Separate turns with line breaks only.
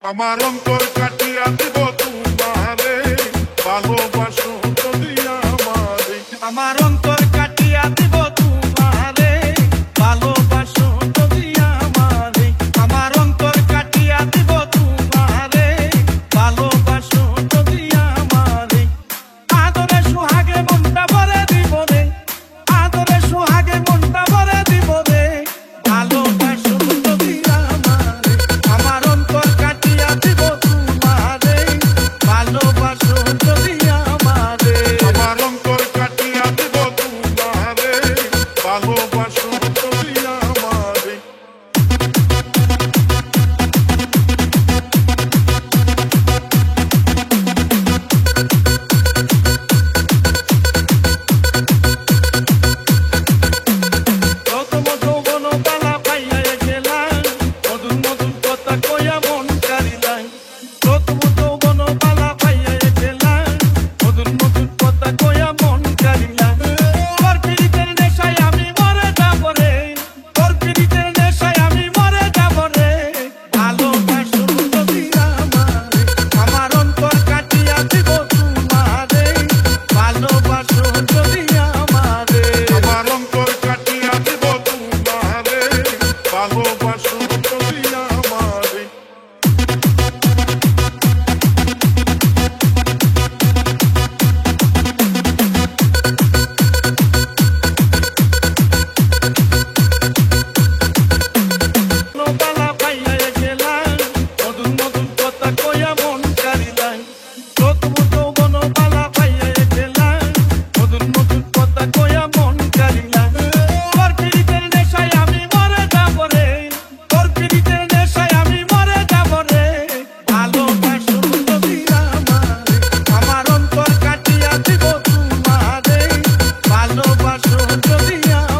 আমার অন্তর কাটিয়া দিব তোমারে, ভালোবাসো যদি আমারে।
আমার অন্তর কাটিয়া দিব তোমারে, ভালোবাসো যদি আমারে। আমার অন্তর কাটিয়া দিব তোমারে, ভালোবাসো যদি আমারে। আদরে সোহাগে মনটা ভরে দিব রে, আদরে সোহাগে মনটা ভরে দিব রে, ভালোবাসো যদি আমারে। আমার অন্তর কাটিয়া দিব তোমারে, ভালোবাসো যদি আমারে।
আমার অন্তর কাটিয়া দিব তোমারে, ভালোবাসো যদি আমারে।
প্রথম যৌবন বালা পাইয়া গেলাম, মধুর মধুর কথা কইয়া মন কারিলাম। প্রথম যৌবন বালা পাইয়া গেলাম, মধুর মধুর কথা কইয়া মন কারিলাম। তোর পিরিতের নেশায় আমি মরে যাব রে, তোর পিরিতের নেশায় আমি মরে যাব রে, ভালোবাসো যদি আমারে। আমার অন্তর কাটিয়া দিব তোমারে, ভালোবাসো যদি আমারে।
আমার অন্তর কাটিয়া দিব তোমারে, ভালোবাসো যদি আমারে।
বালা পাইয়া গেলাম, মধুর মধুর কথা কইয়া মন কারিলাম। প্রথম যৌবন বালা পাইয়া গেলাম, মধুর মধুর কথা কইয়া মন কারিলাম। তোর পিরিতের নেশায় আমি মরে যাব রে, তোর পিরিতের নেশায় আমি মরে যাব রে, ভালোবাসো যদি আমারে। আমার অন্তর কাটিয়া দিব তোমারে, ভালোবাসো যদি আমারে।